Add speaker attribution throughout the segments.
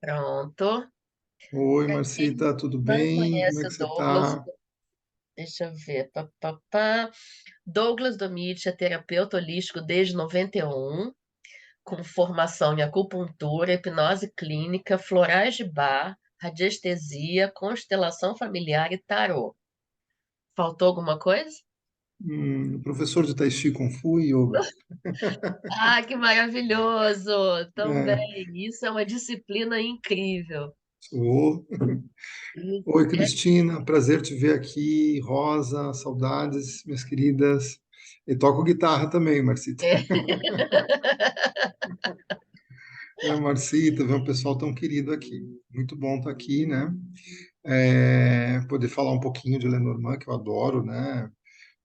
Speaker 1: Pronto.
Speaker 2: Oi,
Speaker 1: Pra quem
Speaker 2: Marcita, tudo
Speaker 1: não
Speaker 2: bem? Como é
Speaker 1: conhece
Speaker 2: que
Speaker 1: o
Speaker 2: você
Speaker 1: Douglas,
Speaker 2: tá?
Speaker 1: deixa eu ver. Pá, pá, pá. Douglas Domit é terapeuta holístico desde 91, com formação em acupuntura, hipnose clínica, florais de bar, radiestesia, constelação familiar e tarô. Faltou alguma coisa?
Speaker 2: Professor de Tai Chi Kung Fu e Yoga.
Speaker 1: Ah, que maravilhoso!
Speaker 2: É,
Speaker 1: Também, isso é uma disciplina incrível.
Speaker 2: sou.
Speaker 1: E
Speaker 2: Oi,
Speaker 1: é-
Speaker 2: Cristina, prazer te ver aqui. Rosa, saudades, minhas queridas. E toco guitarra também, Marcita.
Speaker 1: é.
Speaker 2: Marcita, ver um pessoal tão querido aqui. Muito bom estar aqui, né? Poder falar um pouquinho de Lenormand, que eu adoro, né?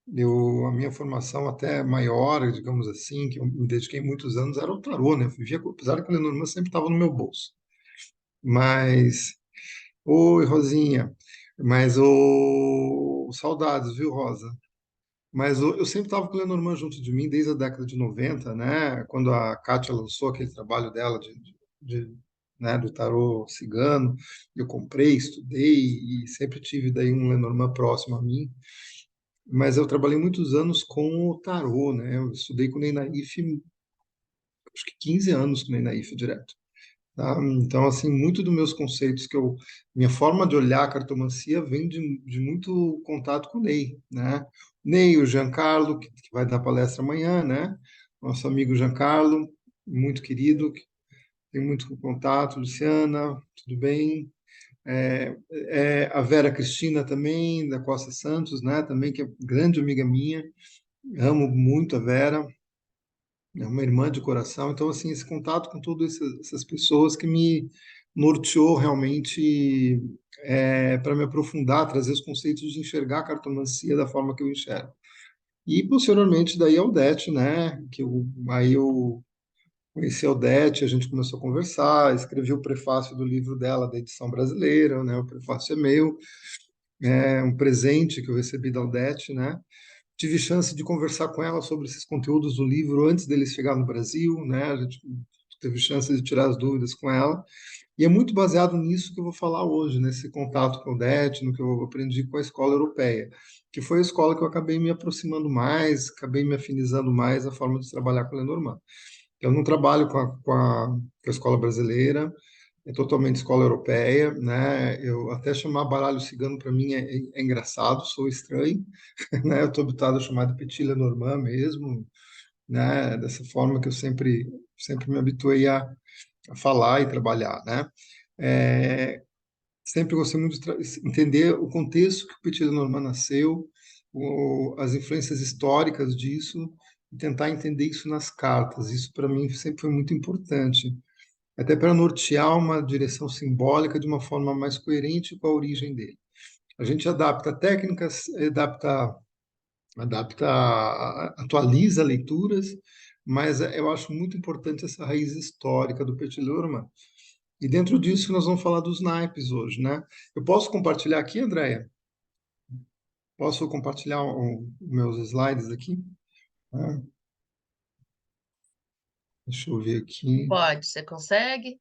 Speaker 2: A minha formação até maior, digamos assim, que eu me dediquei muitos anos, era o tarô, né? Eu vivia, apesar que o Lenormand sempre estava no meu bolso. Mas, oi, Rosinha, mas o saudades, viu, Rosa? Mas eu sempre estava com o Lenormand junto de mim desde a década de 90, né? Quando a Kátia lançou aquele trabalho dela né, do tarô cigano, eu comprei, estudei e sempre tive daí um Lenormand próximo a mim. Mas eu trabalhei muitos anos com o tarô, né? Eu estudei com o Ney Naif, acho que 15 anos com o Ney Naif direto. Tá? Então, assim, muito dos meus conceitos minha forma de olhar a cartomancia vem de muito contato com o Ney, né? Ney, o Giancarlo, que vai dar palestra amanhã, né? Nosso amigo Giancarlo, muito querido, que tem muito contato, Luciana, tudo bem? A Vera Cristina também, da Costa Santos, né? Também, que é grande amiga minha, amo muito a Vera, é uma irmã de coração. Então, assim, esse contato com todas essas pessoas que me norteou realmente para me aprofundar, trazer os conceitos de enxergar a cartomancia da forma que eu enxergo. E, posteriormente, daí a Odete, né? Aí eu conheci a Odete, a gente começou a conversar, escrevi o prefácio do livro dela, da edição brasileira, né? O prefácio é meu, é um presente que eu recebi da Odete, né? Tive chance de conversar com ela sobre esses conteúdos do livro antes deles chegar no Brasil, né? A gente teve chance de tirar as dúvidas com ela. E é muito baseado nisso que eu vou falar hoje, nesse contato com o DET, no que eu aprendi com a escola europeia, que foi a escola que eu acabei me aproximando mais, acabei me afinizando mais a forma de trabalhar com a Lenormand. Eu não trabalho com a escola brasileira, é totalmente escola europeia, né? Eu até chamar baralho cigano para mim é engraçado, sou estranho, né? Eu estou habituado a chamar de Petit Lenormand mesmo, né? Dessa forma que eu sempre me habituei a falar e trabalhar, né? É, sempre gostei muito de entender o contexto que o Petit Lenormand nasceu, as influências históricas disso, e tentar entender isso nas cartas. Isso para mim sempre foi muito importante, até para nortear uma direção simbólica de uma forma mais coerente com a origem dele. A gente adapta técnicas, atualiza leituras, mas eu acho muito importante essa raiz histórica do Petit Lenormand. E dentro disso nós vamos falar dos naipes hoje, né? Eu posso compartilhar aqui, Andréia? Posso compartilhar os meus slides aqui? Ah, deixa eu ver aqui.
Speaker 1: Pode, você consegue?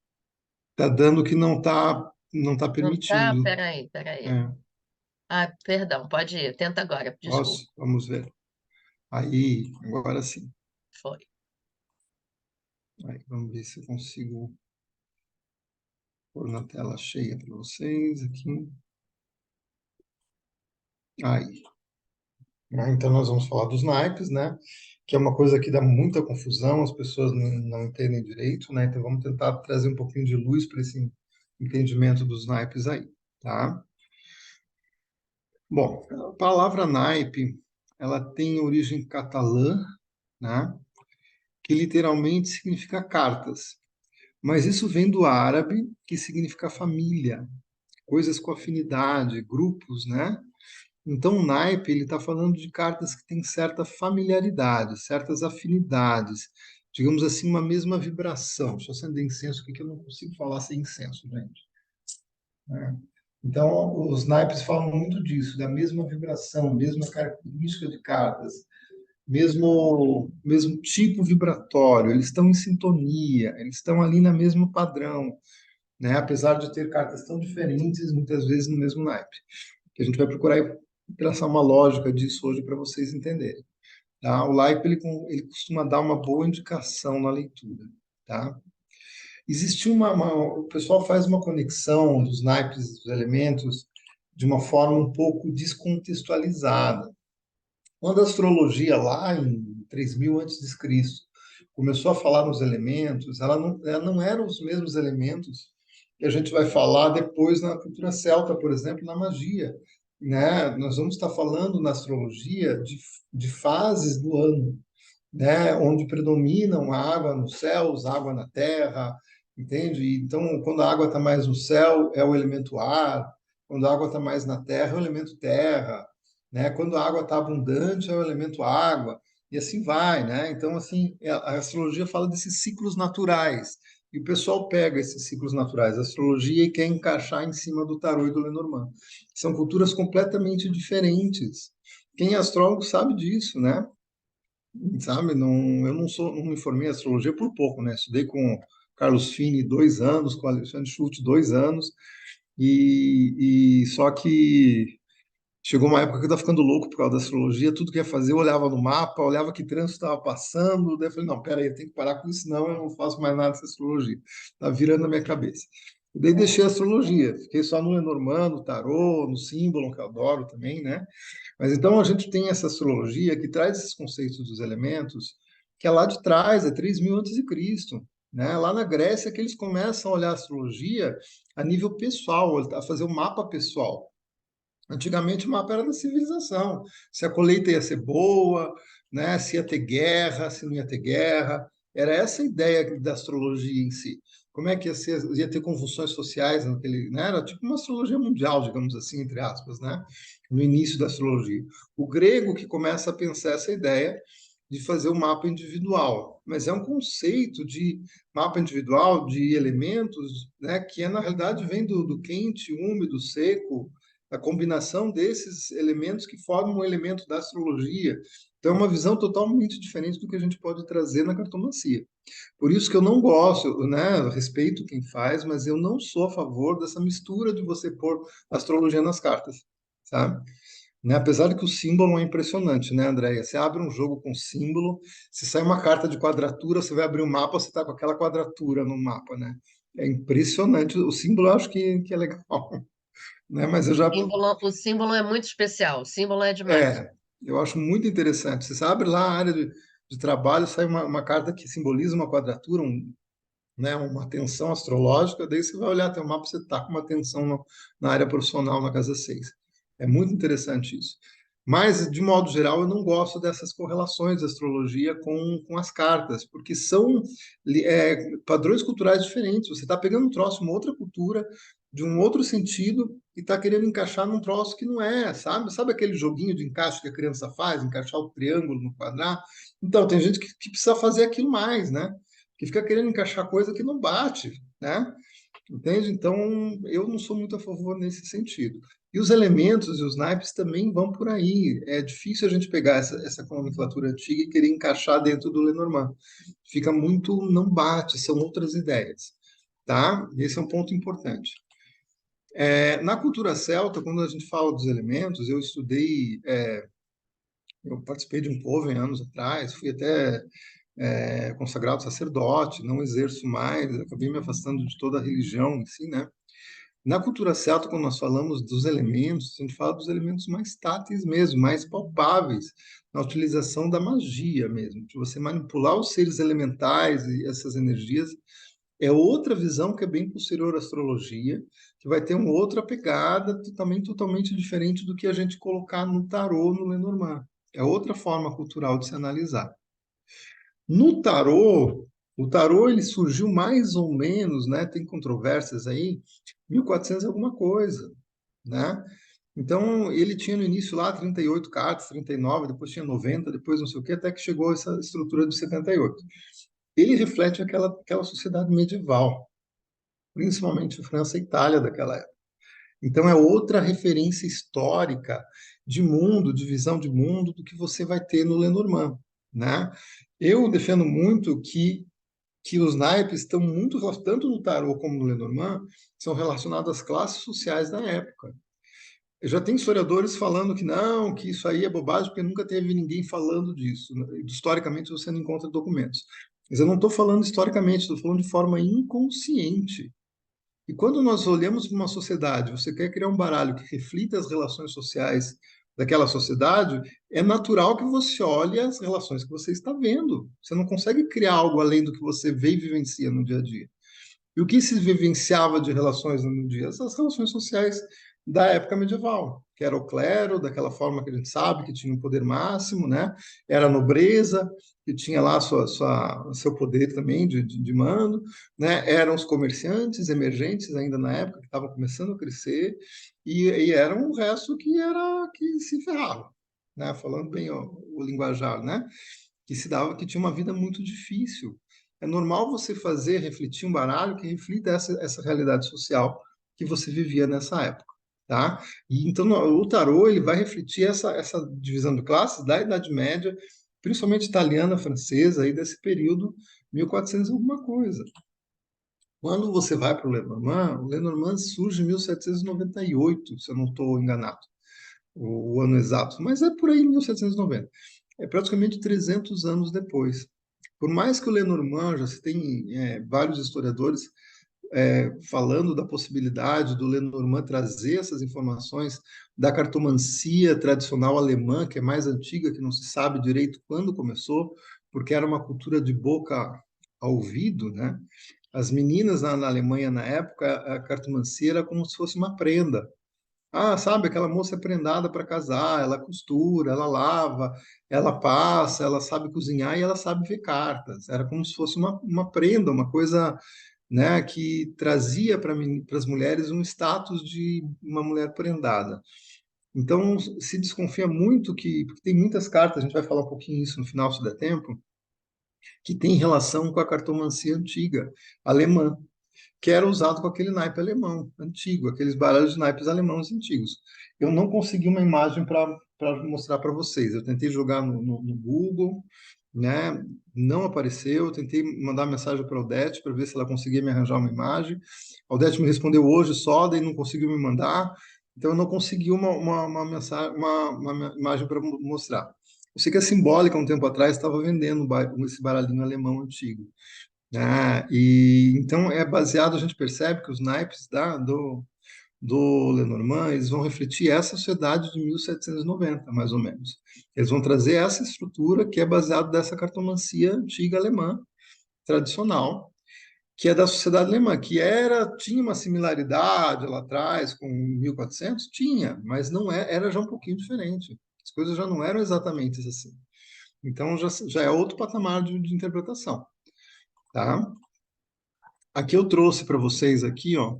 Speaker 2: Tá dando que não tá
Speaker 1: Não tá?
Speaker 2: permitindo.
Speaker 1: Peraí, peraí.
Speaker 2: É,
Speaker 1: Ah, perdão, pode ir. Tenta agora, desculpa.
Speaker 2: posso? Vamos ver. Aí, agora sim.
Speaker 1: Foi.
Speaker 2: Aí, vamos ver se eu consigo pôr na tela cheia para vocês aqui. Aí. Então nós vamos falar dos naipes, né? Que é uma coisa que dá muita confusão, as pessoas não entendem direito, né? Então vamos tentar trazer um pouquinho de luz para esse entendimento dos naipes aí, tá? Bom, a palavra naipe, ela tem origem catalã, né? Que literalmente significa cartas. Mas isso vem do árabe, que significa família, coisas com afinidade, grupos, né? Então, o naipe ele está falando de cartas que têm certa familiaridade, certas afinidades, digamos assim, uma mesma vibração. Deixa eu acender incenso aqui que eu não consigo falar sem incenso, gente. Né? Então, os naipes falam muito disso, da mesma vibração, mesma característica de cartas, mesmo tipo vibratório, eles estão em sintonia, eles estão ali no mesmo padrão, né? Apesar de ter cartas tão diferentes, muitas vezes no mesmo naipe. Que a gente vai procurar traçar uma lógica disso hoje para vocês entenderem. Tá? O naipe ele costuma dar uma boa indicação na leitura. Tá? Existe o pessoal faz uma conexão dos naipes, dos elementos, de uma forma um pouco descontextualizada. Quando a astrologia, lá em 3000 antes de Cristo, começou a falar nos elementos, ela não eram os mesmos elementos que a gente vai falar depois na cultura celta, por exemplo, na magia. Né? Nós vamos estar falando na astrologia de fases do ano, né, onde predominam a água nos céus, a água na terra, entende? Então, quando a água está mais no céu, é o elemento ar, quando a água está mais na terra, é o elemento terra, né? Quando a água está abundante, é o elemento água, e assim vai, né? Então, assim, a astrologia fala desses ciclos naturais, e o pessoal pega esses ciclos naturais da astrologia e quer encaixar em cima do tarô e do Lenormand. São culturas completamente diferentes. Quem é astrólogo sabe disso, né? Sabe? Não, eu não me formei em astrologia por pouco, né? Estudei com Carlos Fini 2 anos, com Alexandre Schultz 2 anos, e só que chegou uma época que eu estava ficando louco por causa da astrologia, tudo que ia fazer eu olhava no mapa, olhava que trânsito estava passando, daí eu falei, não, peraí, eu tenho que parar com isso, não, eu não faço mais nada dessa astrologia. Tá virando a minha cabeça. E daí deixei a astrologia, fiquei só no Lenormand, no tarô, no símbolo, que eu adoro também, né? Mas então a gente tem essa astrologia que traz esses conceitos dos elementos, que é lá de trás, é 3000 antes de Cristo, né? Lá na Grécia que eles começam a olhar a astrologia a nível pessoal, a fazer um mapa pessoal. Antigamente o mapa era da civilização, se a colheita ia ser boa, né? Se ia ter guerra, se não ia ter guerra. Era essa a ideia da astrologia em si. Como é que ia ser, ia ter convulsões sociais naquele, né? Era tipo uma astrologia mundial, digamos assim, entre aspas, né? No início da astrologia. O grego que começa a pensar essa ideia de fazer o mapa individual, mas é um conceito de mapa individual de elementos, né? Que na realidade vem do quente, úmido, seco, a combinação desses elementos que formam um elemento da astrologia. Então, é uma visão totalmente diferente do que a gente pode trazer na cartomancia. Por isso que eu não gosto, né? Eu respeito quem faz, mas eu não sou a favor dessa mistura de você pôr astrologia nas cartas, sabe? Né? Apesar de que o símbolo é impressionante, né, Andréia? Você abre um jogo com símbolo, se sai uma carta de quadratura, você vai abrir o mapa, você está com aquela quadratura no mapa, né? É impressionante. O símbolo eu acho que é legal, né? Mas eu já
Speaker 1: O símbolo é muito especial, o símbolo é demais.
Speaker 2: É, eu acho muito interessante. Você abre lá a área de trabalho, sai uma carta que simboliza uma quadratura, né, uma tensão astrológica, daí você vai olhar teu mapa, você está com uma tensão na área profissional, na casa 6. É muito interessante isso. Mas, de modo geral, eu não gosto dessas correlações da astrologia com as cartas, porque são padrões culturais diferentes. Você está pegando um troço de uma outra cultura, de um outro sentido, e está querendo encaixar num troço que não é, sabe? Sabe aquele joguinho de encaixe que a criança faz, encaixar o triângulo no quadrado? Então, tem gente que precisa fazer aquilo mais, né? Que fica querendo encaixar coisa que não bate, né? Entende? Então, eu não sou muito a favor nesse sentido. E os elementos e os naipes também vão por aí. É difícil a gente pegar essa nomenclatura antiga e querer encaixar dentro do Lenormand. Fica muito, não bate, são outras ideias, tá? Esse é um ponto importante. Na cultura celta, quando a gente fala dos elementos, eu estudei, eu participei de um povo em anos atrás, fui até consagrado sacerdote, não exerço mais, acabei me afastando de toda a religião em si, né? Na cultura celta, quando nós falamos dos elementos, a gente fala dos elementos mais táteis mesmo, mais palpáveis, na utilização da magia mesmo, de você manipular os seres elementais e essas energias. É outra visão que é bem posterior à astrologia, que vai ter uma outra pegada também totalmente diferente do que a gente colocar no tarô, no Lenormand. É outra forma cultural de se analisar. No tarô, o tarô ele surgiu mais ou menos, né? Tem controvérsias aí, 1400 alguma coisa, né? Então, ele tinha no início lá 38 cartas, 39, depois tinha 90, depois não sei o quê, até que chegou essa estrutura de 78. Ele reflete aquela sociedade medieval, principalmente França e Itália daquela época. Então, é outra referência histórica de mundo, de visão de mundo, do que você vai ter no Lenormand, né? Eu defendo muito que que os naipes estão muito, tanto no tarô como no Lenormand, são relacionados às classes sociais da época. Eu já tenho historiadores falando que não, que isso aí é bobagem, porque nunca teve ninguém falando disso. Historicamente, você não encontra documentos. Mas eu não estou falando historicamente, estou falando de forma inconsciente. E quando nós olhamos para uma sociedade, você quer criar um baralho que reflita as relações sociais daquela sociedade, é natural que você olhe as relações que você está vendo. Você não consegue criar algo além do que você vê e vivencia no dia a dia. E o que se vivenciava de relações no dia? Essas relações sociais da época medieval, que era o clero, daquela forma que a gente sabe, que tinha um poder máximo, né? Era a nobreza, que tinha lá seu poder também de mando, né? Eram os comerciantes emergentes ainda na época, que estavam começando a crescer, e era um resto que se ferrava, né? Falando bem o linguajar, né? Que se dava, que tinha uma vida muito difícil. É normal você fazer, refletir um baralho que reflita essa realidade social que você vivia nessa época, tá? E então o tarô ele vai refletir essa divisão de classes da Idade Média, principalmente italiana, francesa, aí desse período 1400 alguma coisa. Quando você vai para o Lenormand surge em 1798, se eu não estou enganado, o ano exato, mas é por aí 1790. É praticamente 300 anos depois. Por mais que o Lenormand, já se tem vários historiadores falando da possibilidade do Lenormand trazer essas informações da cartomancia tradicional alemã, que é mais antiga, que não se sabe direito quando começou, porque era uma cultura de boca ao ouvido, né? As meninas na Alemanha na época, a cartomancia era como se fosse uma prenda. Ah, sabe, aquela moça é prendada para casar, ela costura, ela lava, ela passa, ela sabe cozinhar e ela sabe ver cartas. Era como se fosse uma prenda, uma coisa, né, que trazia para as mulheres um status de uma mulher prendada. Então, se desconfia muito porque tem muitas cartas, a gente vai falar um pouquinho isso no final, se der tempo, que tem relação com a cartomancia antiga, alemã, que era usado com aquele naipe alemão antigo, aqueles baralhos de naipes alemãos antigos. Eu não consegui uma imagem para mostrar para vocês. Eu tentei jogar no Google, né? Não apareceu. Eu tentei mandar mensagem para a Odete para ver se ela conseguia me arranjar uma imagem. A Odete me respondeu hoje só, daí não conseguiu me mandar. Então eu não consegui uma mensagem, uma imagem para mostrar. Eu sei que a Simbólica, um tempo atrás, estava vendendo esse baralhinho alemão antigo. E então é baseado, a gente percebe que os naipes do Lenormand, eles vão refletir essa sociedade de 1790, mais ou menos. Eles vão trazer essa estrutura que é baseada dessa cartomancia antiga alemã, tradicional, que é da sociedade alemã, que tinha uma similaridade lá atrás com 1400, tinha, mas não era já um pouquinho diferente. As coisas já não eram exatamente assim. Então já é outro patamar de interpretação, tá? Aqui eu trouxe para vocês aqui, ó,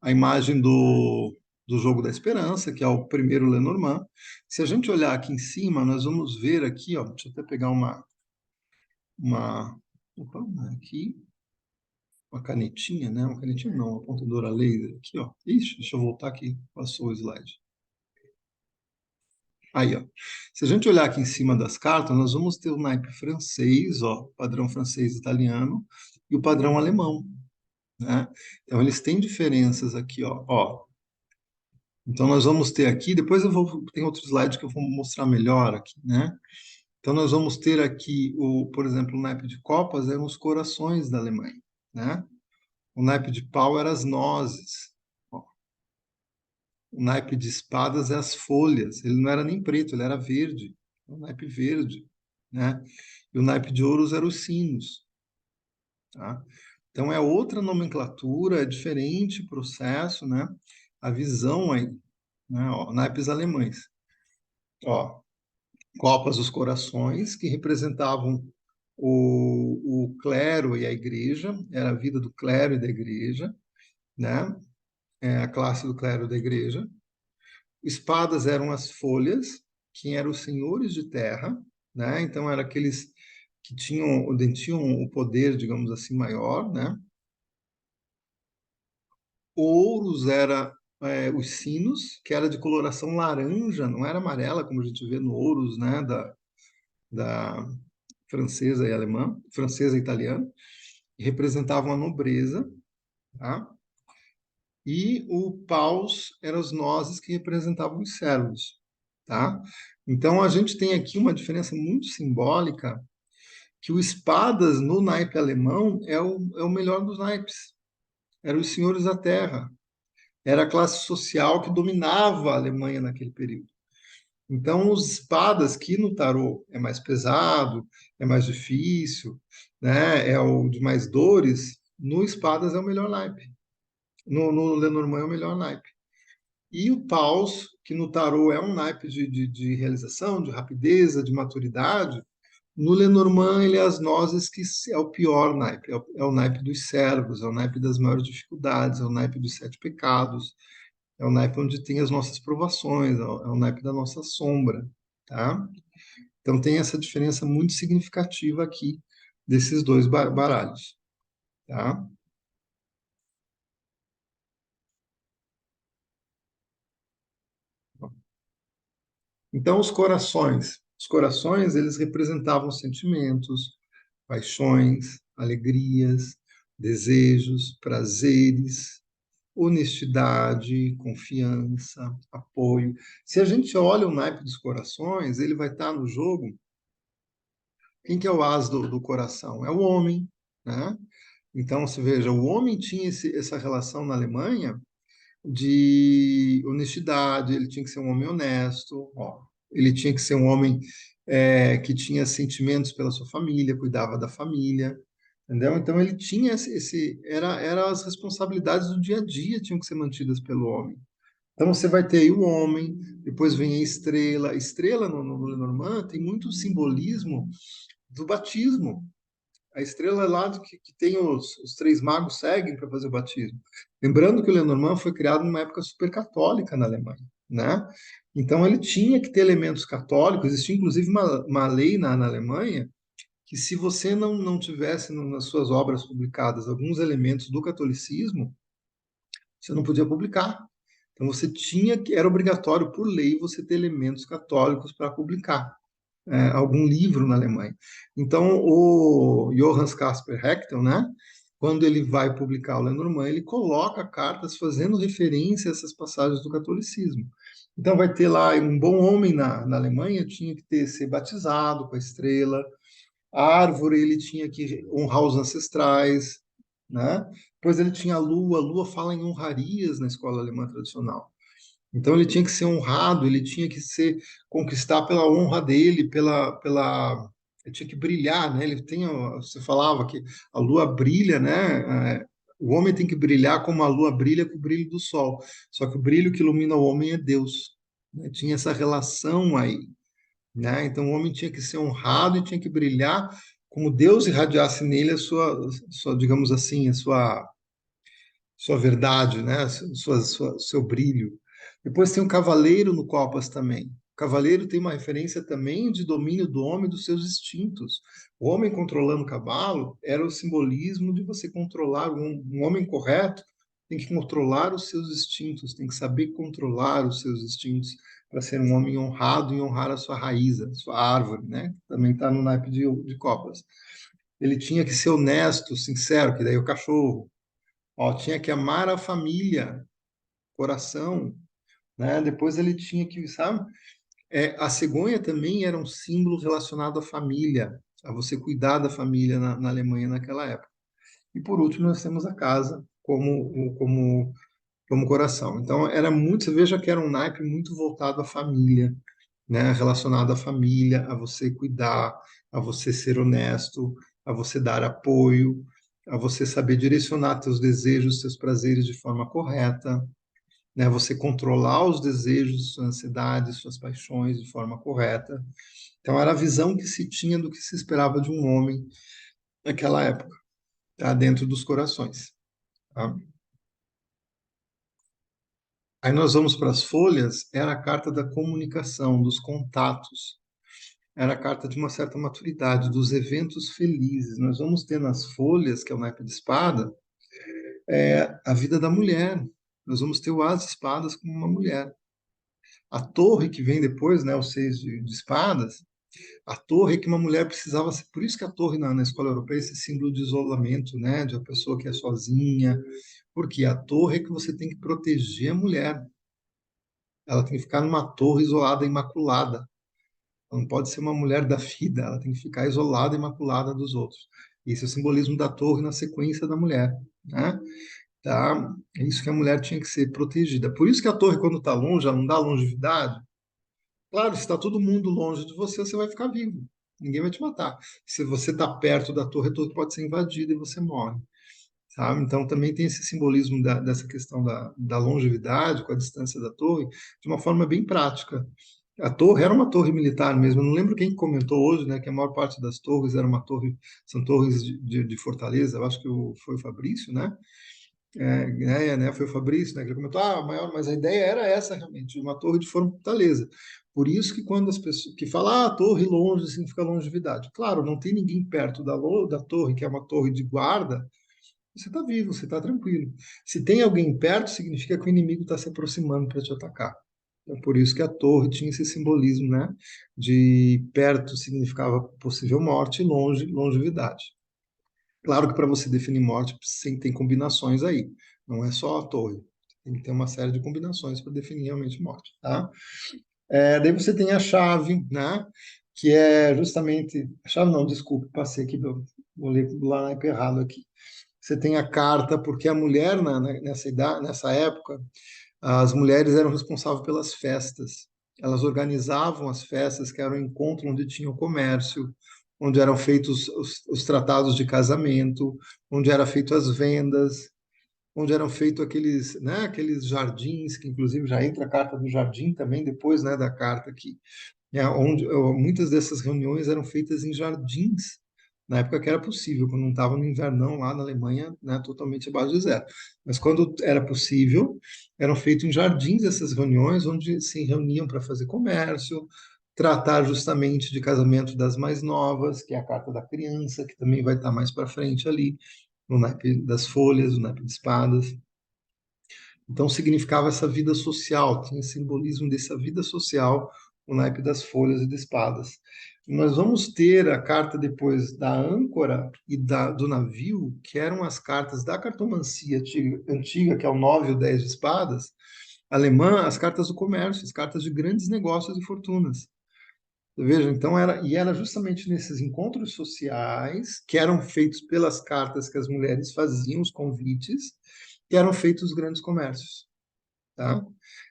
Speaker 2: a imagem do Jogo da Esperança, que é o primeiro Lenormand. Se a gente olhar aqui em cima, nós vamos ver aqui, ó, deixa eu até pegar uma, opa, aqui, uma canetinha, né? Uma canetinha não, uma apontadora laser aqui, ó. Ixi, deixa eu voltar aqui, passou o slide. Aí, ó. Se a gente olhar aqui em cima das cartas, nós vamos ter o naipe francês, ó, padrão francês italiano, e o padrão alemão, né? Então, eles têm diferenças aqui, ó. Então, nós vamos ter aqui, depois tem outro slide que eu vou mostrar melhor aqui, né? Então, nós vamos ter aqui, por exemplo, o naipe de copas eram os corações da Alemanha, né? O naipe de pau eram as nozes. Ó. O naipe de espadas é as folhas. Ele não era nem preto, ele era verde. O naipe verde, né? E o naipe de ouros eram os sinos, tá? Então, é outra nomenclatura, é diferente o processo, né? A visão aí, né? Ó, naipes alemães. Ó, copas dos corações, que representavam o clero e a igreja, era a vida do clero e da igreja, né? A classe do clero e da igreja. Espadas eram as folhas, que eram os senhores de terra, né? Então, eram aqueles que tinham o poder, digamos assim, maior, né? Ouros era os sinos, que era de coloração laranja, não era amarela, como a gente vê no ouros, né? Da francesa e alemã, francesa e italiana. que representavam a nobreza, tá? E o paus eram as nozes que representavam os servos, tá? Então a gente tem aqui uma diferença muito simbólica, que o espadas no naipe alemão é o melhor dos naipes. Eram os senhores da terra, era a classe social que dominava a Alemanha naquele período. Então, os espadas, que no tarô é mais pesado, é mais difícil, né, é o de mais dores, no espadas é o melhor naipe. No Lenormand é o melhor naipe. E o paus, que no tarô é um naipe de realização, de rapidez, de maturidade, no Lenormand ele é as nozes, que é o pior naipe, é o naipe dos servos, é o naipe das maiores dificuldades, é o naipe dos sete pecados, é o naipe onde tem as nossas provações, é o naipe da nossa sombra, tá? Então tem essa diferença muito significativa aqui desses dois baralhos, tá? Então os corações eles representavam sentimentos, paixões, alegrias, desejos, prazeres, honestidade, confiança, apoio. Se a gente olha o naipe dos corações, ele vai estar no jogo. Quem que é o as do coração? É o homem, né? Então, se veja, o homem tinha essa relação na Alemanha de honestidade, ele tinha que ser um homem honesto, ó, ele tinha que ser um homem que tinha sentimentos pela sua família, cuidava da família, entendeu? Então ele tinha era as responsabilidades do dia a dia tinham que ser mantidas pelo homem. Então você vai ter aí o homem, depois vem a estrela. A estrela no Lenormand tem muito simbolismo do batismo. A estrela é lá que tem os três magos seguem para fazer o batismo. Lembrando que o Lenormand foi criado numa época super católica na Alemanha, né? Então ele tinha que ter elementos católicos. Existia inclusive uma lei na Alemanha que se você não tivesse nas suas obras publicadas alguns elementos do catolicismo, você não podia publicar. Então você tinha que era obrigatório por lei você ter elementos católicos para publicar algum livro na Alemanha. Então, o Johannes Caspar Heckel, né, quando ele vai publicar o Lenormand, ele coloca cartas fazendo referência a essas passagens do catolicismo. Então, vai ter lá um bom homem na Alemanha tinha que ser batizado com a estrela, a árvore ele tinha que honrar os ancestrais, né? Depois ele tinha a lua fala em honrarias na escola alemã tradicional. Então ele tinha que ser honrado, ele tinha que ser conquistar pela honra dele, ele tinha que brilhar, né? Você falava que a lua brilha, né? O homem tem que brilhar como a lua brilha com o brilho do sol. Só que o brilho que ilumina o homem é Deus, né? Tinha essa relação aí, né? Então o homem tinha que ser honrado e tinha que brilhar como Deus irradiasse nele digamos assim, a sua verdade, né? Seu brilho. Depois tem o cavaleiro no Copas também. O cavaleiro tem uma referência também de domínio do homem dos seus instintos. O homem controlando o cavalo era o simbolismo de você controlar um homem correto tem que controlar os seus instintos, tem que saber controlar os seus instintos para ser um homem honrado e honrar a sua raiz, a sua árvore, né? Também está no naipe de Copas. Ele tinha que ser honesto, sincero, que daí é o cachorro. Ó, tinha que amar a família, coração, né? Depois ele tinha que, sabe? A cegonha também era um símbolo relacionado à família, a você cuidar da família na Alemanha naquela época. E por último nós temos a casa como coração. Então era muito, você veja que era um naipe muito voltado à família, né? Relacionado à família, a você cuidar, a você ser honesto, a você dar apoio, a você saber direcionar seus desejos, seus prazeres de forma correta, né? Você controlar os desejos, suas ansiedades, suas paixões de forma correta. Então era a visão que se tinha do que se esperava de um homem naquela época, tá? Dentro dos corações. Tá? Aí nós vamos para as folhas, era a carta da comunicação, dos contatos, era a carta de uma certa maturidade, dos eventos felizes. Nós vamos ter nas folhas, que é o naipe de espada, a vida da mulher. Nós vamos ter o as de espadas como uma mulher. A torre que vem depois, né, o seis de espadas, A torre é que uma mulher precisava ser, por isso que a torre na escola europeia é esse símbolo de isolamento, né, de uma pessoa que é sozinha, porque a torre é que você tem que proteger a mulher. Ela tem que ficar numa torre isolada, imaculada. Ela não pode ser uma mulher da vida, ela tem que ficar isolada, imaculada dos outros. Esse é o simbolismo da torre na sequência da mulher, né? Tá? É isso que a mulher tinha que ser protegida. Por isso que a torre, quando está longe, ela não dá longevidade. Claro, se está todo mundo longe de você, você vai ficar vivo. Ninguém vai te matar. Se você está perto da torre, a torre pode ser invadida e você morre. Sabe? Então, também tem esse simbolismo dessa questão da longevidade com a distância da torre, de uma forma bem prática. A torre era uma torre militar mesmo. Eu não lembro quem comentou hoje, né, que a maior parte das torres era uma torre, são torres de fortaleza. Eu acho que foi o Fabrício, né? Foi o Fabrício, né, que ele comentou, maior, mas a ideia era essa realmente, de uma torre de fortaleza. Por isso que quando as pessoas que falam, a torre longe significa longevidade. Claro, não tem ninguém perto da torre, que é uma torre de guarda, você está vivo, você está tranquilo. Se tem alguém perto, significa que o inimigo está se aproximando para te atacar. É por isso que a torre tinha esse simbolismo, né? De perto significava possível morte, e longe, longevidade. Claro que para você definir morte, tem combinações aí. Não é só a torre. Tem que ter uma série de combinações para definir realmente morte, tá? Daí você tem a chave, né? Que é justamente... A chave não, desculpe, passei aqui, vou ler lá errado aqui. Você tem a carta, porque a mulher, nessa época, as mulheres eram responsáveis pelas festas. Elas organizavam as festas, que era um encontro onde tinha o comércio, onde eram feitos os tratados de casamento, onde eram feitas as vendas, onde eram feitos aqueles, né, aqueles jardins, que inclusive já entra a carta do jardim também, depois, né, da carta aqui, onde muitas dessas reuniões eram feitas em jardins, na época que era possível, quando não estava no invernão lá na Alemanha, né, totalmente abaixo de zero. Mas quando era possível, eram feitas em jardins essas reuniões, onde se reuniam para fazer comércio, tratar justamente de casamento das mais novas, que é a carta da criança, que também vai estar mais para frente ali, no naipe das folhas, no naipe de espadas. Então significava essa vida social, tinha simbolismo dessa vida social, o naipe das folhas e de espadas. Nós vamos ter a carta depois da âncora e do navio, que eram as cartas da cartomancia antiga, que é o 9 e o 10 de espadas, alemã, as cartas do comércio, as cartas de grandes negócios e fortunas. Veja, então era justamente nesses encontros sociais que eram feitos pelas cartas que as mulheres faziam, os convites, que eram feitos os grandes comércios, tá?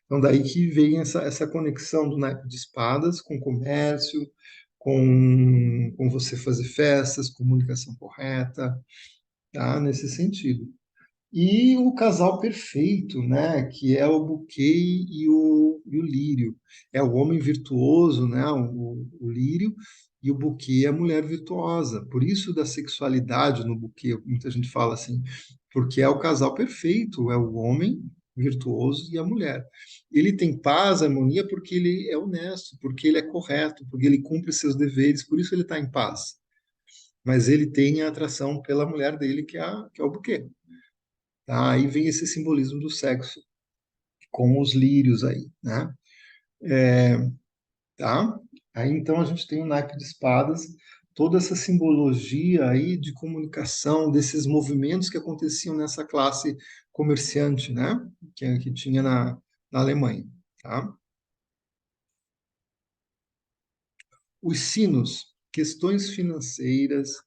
Speaker 2: Então daí que vem essa conexão do naipe de espadas com comércio, com você fazer festas, comunicação correta, tá? Nesse sentido. E o casal perfeito, né, que é o buquê e o lírio. É o homem virtuoso, né, o lírio, e o buquê é a mulher virtuosa. Por isso da sexualidade no buquê, muita gente fala assim, porque é o casal perfeito, é o homem virtuoso e a mulher. Ele tem paz, harmonia, porque ele é honesto, porque ele é correto, porque ele cumpre seus deveres, por isso ele está em paz. Mas ele tem a atração pela mulher dele, que é o buquê. Tá? Aí vem esse simbolismo do sexo, com os lírios aí, né? Tá? Aí então a gente tem o naipe de espadas, toda essa simbologia aí de comunicação, desses movimentos que aconteciam nessa classe comerciante, né? Que tinha na Alemanha, tá? Os sinos, questões financeiras,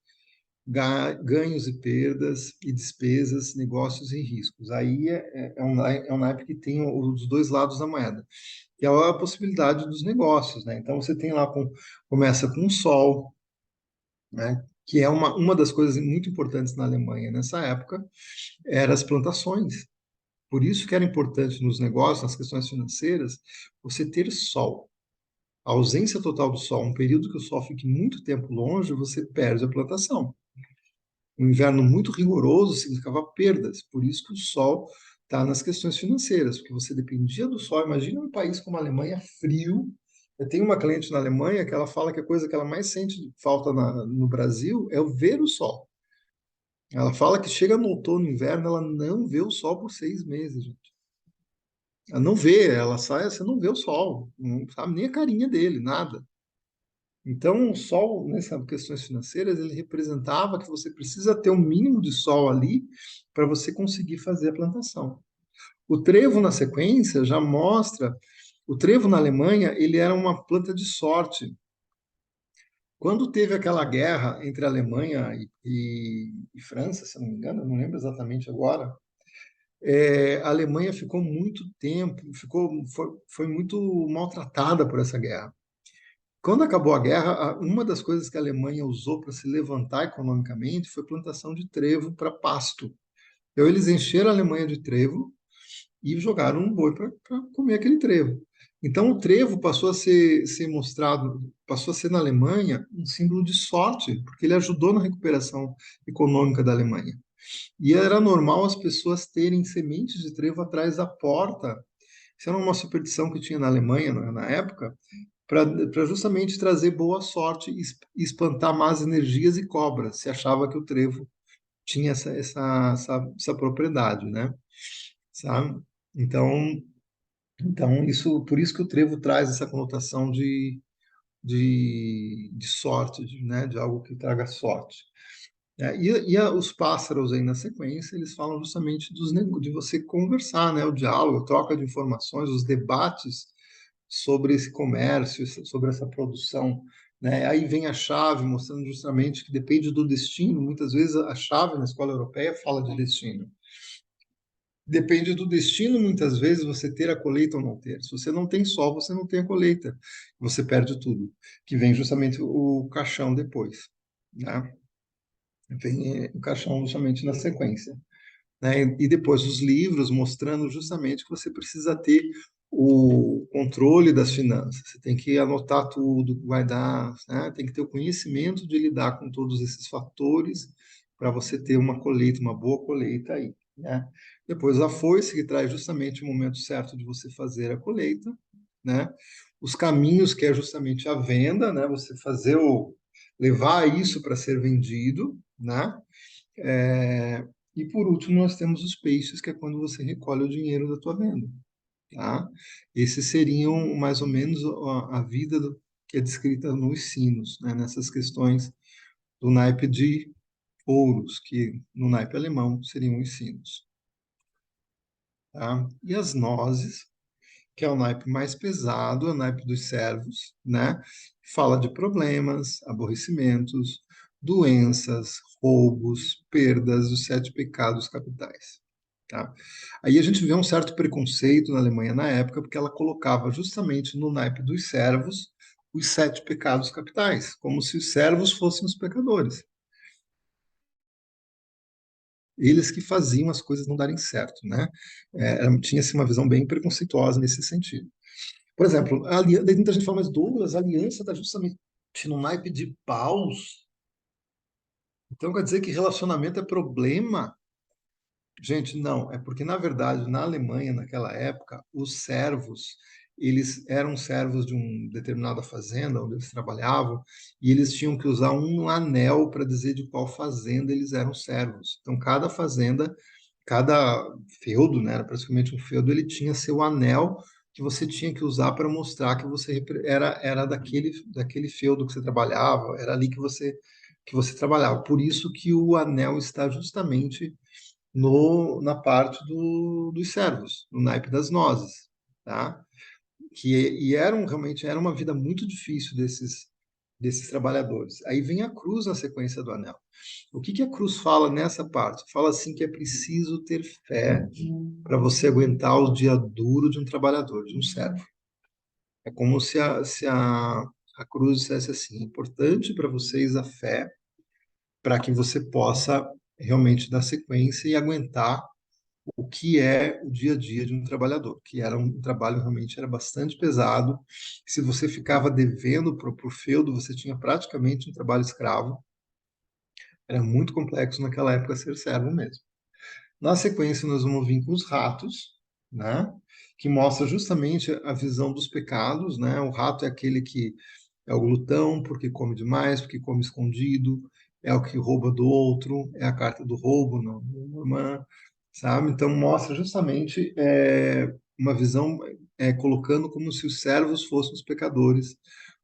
Speaker 2: ganhos e perdas e despesas, negócios e riscos. Aí é um naipe que tem os dois lados da moeda, que é a possibilidade dos negócios, né? Então você tem lá começa com o sol, né? Que é uma das coisas muito importantes na Alemanha nessa época, eram as plantações. Por isso que era importante nos negócios, nas questões financeiras, você ter sol. A ausência total do sol, um período que o sol fique muito tempo longe, você perde a plantação. Um inverno muito rigoroso significava perdas, por isso que o sol está nas questões financeiras, porque você dependia do sol. Imagina um país como a Alemanha, frio. Eu tenho uma cliente na Alemanha que ela fala que a coisa que ela mais sente falta no Brasil é o ver o sol. Ela fala que chega no outono e inverno, ela não vê o sol por 6 meses, gente. Ela não vê, ela sai, você não vê o sol, não sabe nem a carinha dele, nada. Então, o sol, nessas questões financeiras, ele representava que você precisa ter um mínimo de sol ali para você conseguir fazer a plantação. O trevo, na sequência, já mostra. O trevo na Alemanha, ele era uma planta de sorte. Quando teve aquela guerra entre a Alemanha e França, se eu não me engano, eu não lembro exatamente agora, a Alemanha ficou muito tempo, foi muito maltratada por essa guerra. Quando acabou a guerra, uma das coisas que a Alemanha usou para se levantar economicamente foi plantação de trevo para pasto. Então, eles encheram a Alemanha de trevo e jogaram um boi para comer aquele trevo. Então, o trevo passou a ser mostrado, passou a ser na Alemanha um símbolo de sorte, porque ele ajudou na recuperação econômica da Alemanha. E era normal as pessoas terem sementes de trevo atrás da porta. Isso era uma superstição que tinha na Alemanha na época, para justamente trazer boa sorte e espantar más energias e cobras. Se achava que o trevo tinha essa propriedade, né? Sabe? Então, então isso, por isso que o trevo traz essa conotação de sorte, né? De algo que traga sorte. Os pássaros aí na sequência, eles falam justamente de você conversar, né? O diálogo, a troca de informações, os debates sobre esse comércio, sobre essa produção, né? Aí vem a chave mostrando justamente que depende do destino. Muitas vezes a chave na escola europeia fala de destino. Depende do destino, muitas vezes, você ter a colheita ou não ter. Se você não tem sol, você não tem a colheita. Você perde tudo. Que vem justamente o caixão depois, né? Vem o caixão justamente na sequência, né? E depois os livros mostrando justamente que você precisa ter o controle das finanças. Você tem que anotar tudo que vai dar, né? Tem que ter o conhecimento de lidar com todos esses fatores para você ter uma colheita, uma boa colheita aí, né? Depois a foice, que traz justamente o momento certo de você fazer a colheita, né? Os caminhos, que é justamente a venda, né? Você fazer levar isso para ser vendido, né? É, e por último, nós temos os peixes, que é quando você recolhe o dinheiro da tua venda, tá? Esses seriam mais ou menos a vida que é descrita nos sinos, né? Nessas questões do naipe de ouros, que no naipe alemão seriam os sinos, tá? E as nozes, que é o naipe mais pesado, é o naipe dos servos, né? Fala de problemas, aborrecimentos, doenças, roubos, perdas, os sete pecados capitais. Tá? Aí a gente vê um certo preconceito na Alemanha na época, porque ela colocava justamente no naipe dos servos os sete pecados capitais, como se os servos fossem os pecadores. Eles que faziam as coisas não darem certo, né? Tinha-se uma visão bem preconceituosa nesse sentido. Por exemplo, daí muita gente fala, mas Douglas, a aliança está justamente no naipe de paus. Então quer dizer que relacionamento é problema? Gente, não. É porque, na verdade, na Alemanha, naquela época, os servos, eles eram servos de uma determinada fazenda onde eles trabalhavam, e eles tinham que usar um anel para dizer de qual fazenda eles eram servos. Então, cada fazenda, cada feudo, né, era praticamente um feudo, ele tinha seu anel que você tinha que usar para mostrar que você era daquele feudo que você trabalhava, era ali que você trabalhava. Por isso que o anel está justamente no, na parte dos servos, no naipe das nozes, tá? Realmente era uma vida muito difícil desses trabalhadores. Aí vem a cruz na sequência do anel. O que a cruz fala nessa parte? Fala assim que é preciso ter fé para você aguentar o dia duro de um trabalhador, de um servo. É como se a cruz dissesse assim: é importante para vocês a fé para que você possa realmente dar sequência e aguentar o que é o dia a dia de um trabalhador, que era um trabalho realmente era bastante pesado. Se você ficava devendo para o feudo, você tinha praticamente um trabalho escravo. Era muito complexo naquela época ser servo mesmo. Na sequência, nós vamos vir com os ratos, né? Que mostra justamente a visão dos pecados, né? O rato é aquele que é o glutão, porque come demais, porque come escondido, é o que rouba do outro, é a carta do roubo, não, irmã, sabe? Então mostra justamente uma visão colocando como se os servos fossem os pecadores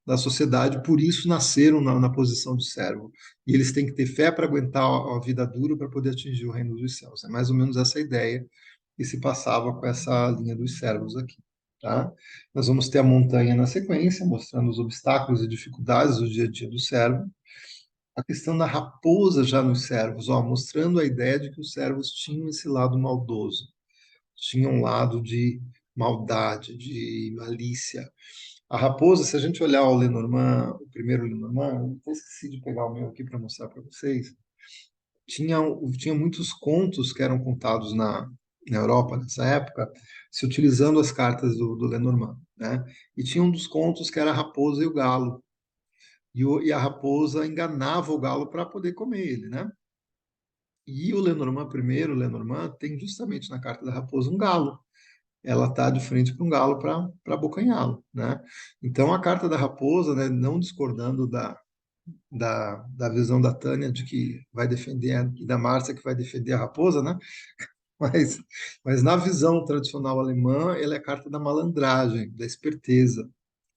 Speaker 2: da sociedade, por isso nasceram na posição de servo. E eles têm que ter fé para aguentar a vida dura para poder atingir o reino dos céus. É mais ou menos essa ideia que se passava com essa linha dos servos aqui. Tá? Nós vamos ter a montanha na sequência, mostrando os obstáculos e dificuldades do dia a dia do servo. A questão da raposa já nos servos, ó, mostrando a ideia de que os servos tinham esse lado maldoso, tinham um lado de maldade, de malícia. A raposa, se a gente olhar o Lenormand, o primeiro Lenormand, eu até esqueci de pegar o meu aqui para mostrar para vocês, tinha, tinha muitos contos que eram contados na Europa nessa época, se utilizando as cartas do Lenormand, né? E tinha um dos contos que era a raposa e o galo. E a raposa enganava o galo para poder comer ele, né? E o Lenormand primeiro, o Lenormand, tem justamente na carta da raposa um galo. Ela está de frente para um galo para abocanhá-lo, né? Então a carta da raposa, né, não discordando da visão da Tânia de que vai defender, e da Márcia que vai defender a raposa, né? Mas, mas na visão tradicional alemã, ela é a carta da malandragem, da esperteza,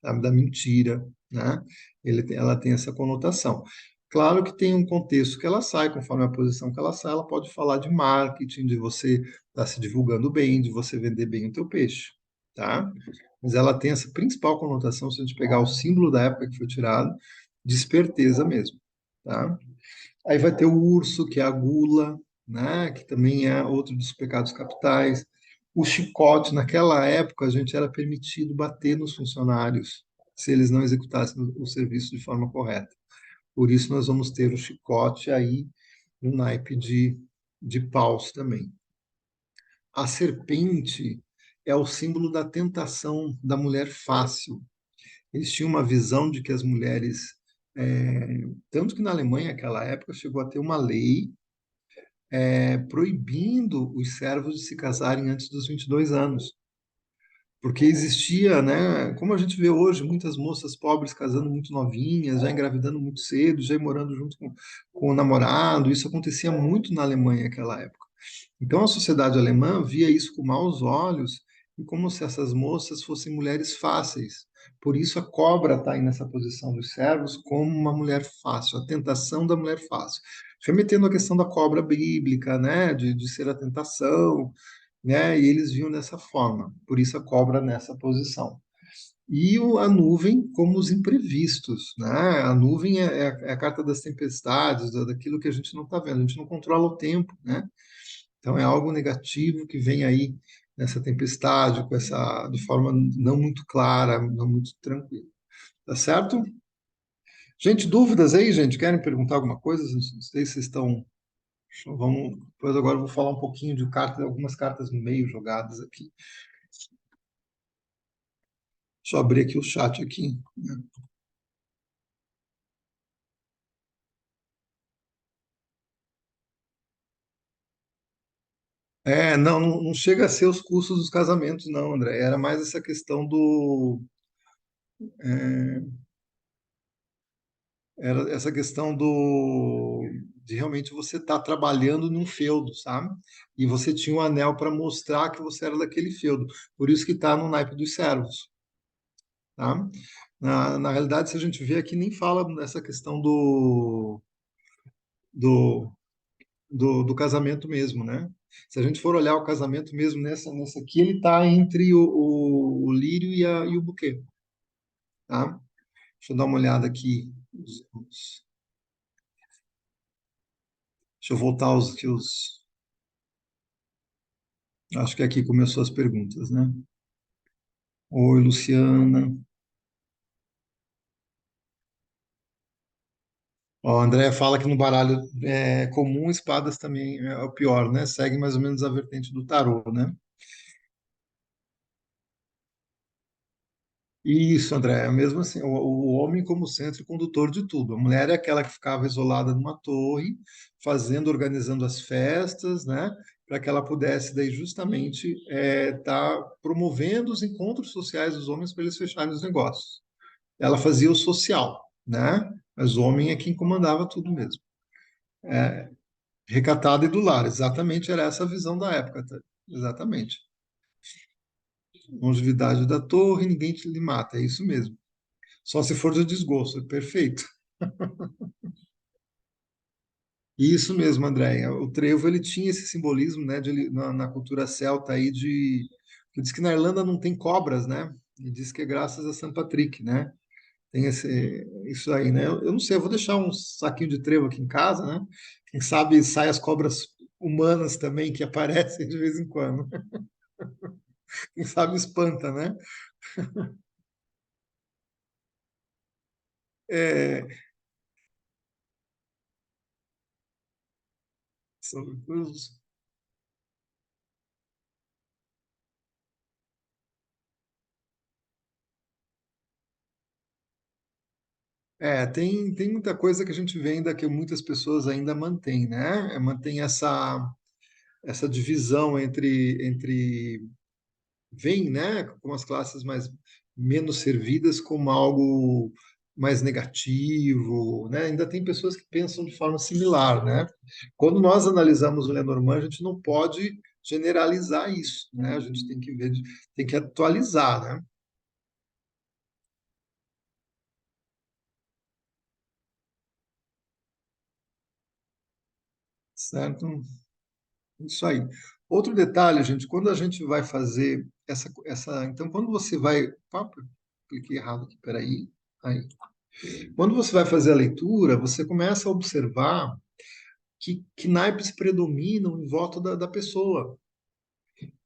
Speaker 2: da mentira, né? Ela tem essa conotação. Claro que tem um contexto que ela sai, conforme a posição que ela sai, ela pode falar de marketing, de você estar se divulgando bem, de você vender bem o teu peixe, tá? Mas ela tem essa principal conotação, se a gente pegar o símbolo da época que foi tirado, de esperteza mesmo, tá? Aí vai ter o urso, que é a gula, né? Que também é outro dos pecados capitais. O chicote, naquela época, a gente era permitido bater nos funcionários se eles não executassem o serviço de forma correta. Por isso, nós vamos ter o chicote aí no naipe de paus também. A serpente é o símbolo da tentação da mulher fácil. Eles tinham uma visão de que as mulheres, tanto que na Alemanha, naquela época, chegou a ter uma lei proibindo os servos de se casarem antes dos 22 anos. Porque existia, né, como a gente vê hoje, muitas moças pobres casando muito novinhas, já engravidando muito cedo, já morando junto com o namorado. Isso acontecia muito na Alemanha naquela época. Então a sociedade alemã via isso com maus olhos e como se essas moças fossem mulheres fáceis. Por isso a cobra está aí nessa posição dos servos como uma mulher fácil, a tentação da mulher fácil. Remetendo à questão da cobra bíblica, né, de ser a tentação, né, e eles viam dessa forma. Por isso a cobra nessa posição. E a nuvem como os imprevistos, né? A nuvem é a carta das tempestades, daquilo que a gente não está vendo, a gente não controla o tempo, né? Então é algo negativo que vem aí nessa tempestade, com essa de forma não muito clara, não muito tranquila. Tá certo? Gente, dúvidas aí, gente? Querem perguntar alguma coisa? Não sei se vocês estão. Vamos. Depois agora eu vou falar um pouquinho de cartas, algumas cartas no meio jogadas aqui. Deixa eu abrir aqui o chat aqui. Não chega a ser os custos dos casamentos, não, André. Era mais essa questão é, era essa questão de realmente você estar trabalhando num feudo, sabe? E você tinha um anel para mostrar que você era daquele feudo. Por isso que está no naipe dos servos, tá? Na realidade, se a gente vê aqui, nem fala dessa questão do, do casamento mesmo, né? Se a gente for olhar o casamento mesmo nessa aqui, ele está entre o lírio e o buquê, tá? Deixa eu dar uma olhada aqui. Deixa eu voltar acho que aqui começou as perguntas, né? Oi, Luciana. Ó, a Andrea fala que no baralho comum espadas também é o pior, né? Segue mais ou menos a vertente do tarô, né? Isso, André, é mesmo assim, o homem como centro e condutor de tudo. A mulher é aquela que ficava isolada numa torre, fazendo, organizando as festas, né? Para que ela pudesse daí justamente estar promovendo os encontros sociais dos homens para eles fecharem os negócios. Ela fazia o social, né? Mas o homem é quem comandava tudo mesmo. Recatada e do lar, exatamente era essa a visão da época, tá? Exatamente. Longevidade da torre, ninguém te lhe mata, é isso mesmo. Só se for de desgosto, perfeito. Isso mesmo, Andréia. O trevo ele tinha esse simbolismo, né, na cultura celta aí de que diz que na Irlanda não tem cobras, né? E diz que é graças a São Patrick, né? Tem isso aí, né? Eu não sei, eu vou deixar um saquinho de trevo aqui em casa, né? Quem sabe sai as cobras humanas também que aparecem de vez em quando. Quem sabe espanta, né? É, são- tem muita coisa que a gente vê ainda que muitas pessoas ainda mantêm, né? Mantém essa divisão entre veem, né, como as classes mais menos servidas como algo mais negativo, né? Ainda tem pessoas que pensam de forma similar, né? Quando nós analisamos o Lenormand, a gente não pode generalizar isso, né? A gente tem que ver, tem que atualizar, né? Certo? Isso aí. Outro detalhe, gente, quando a gente vai fazer então quando você vai, cliquei errado aqui, peraí, aí. Quando você vai fazer a leitura, você começa a observar que naipes predominam em volta da pessoa.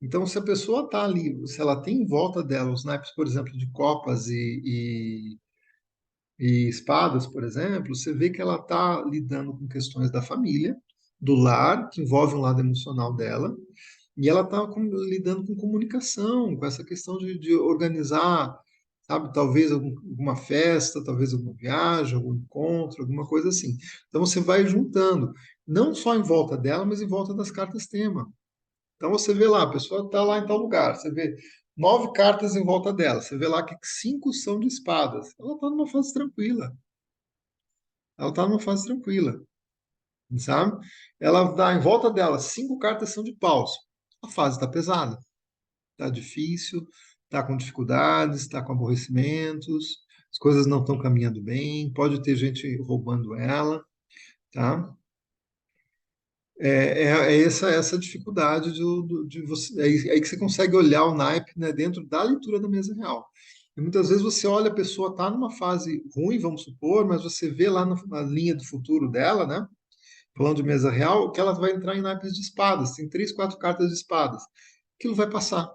Speaker 2: Então, se a pessoa está ali, se ela tem em volta dela os naipes, por exemplo, de copas e espadas, por exemplo, você vê que ela está lidando com questões da família, do lar, que envolve um lado emocional dela, e ela está lidando com comunicação, com essa questão de organizar, sabe, talvez alguma festa, talvez alguma viagem, algum encontro, alguma coisa assim. Então você vai juntando, não só em volta dela, mas em volta das cartas tema. Então você vê lá, a pessoa está lá em tal lugar, você vê 9 cartas em volta dela, você vê lá que 5 são de espadas. Ela está numa fase tranquila. Ela está numa fase tranquila, sabe? Ela dá em volta dela 5 cartas são de paus. A fase está pesada, está difícil, está com dificuldades, está com aborrecimentos, as coisas não estão caminhando bem, pode ter gente roubando ela, tá? É essa dificuldade de você. É aí que você consegue olhar o naipe, né, dentro da leitura da mesa real. E muitas vezes você olha a pessoa está numa fase ruim, vamos supor, mas você vê lá na linha do futuro dela, né? Falando de mesa real, que ela vai entrar em naipes de espadas. Tem 3, 4 cartas de espadas. Aquilo vai passar,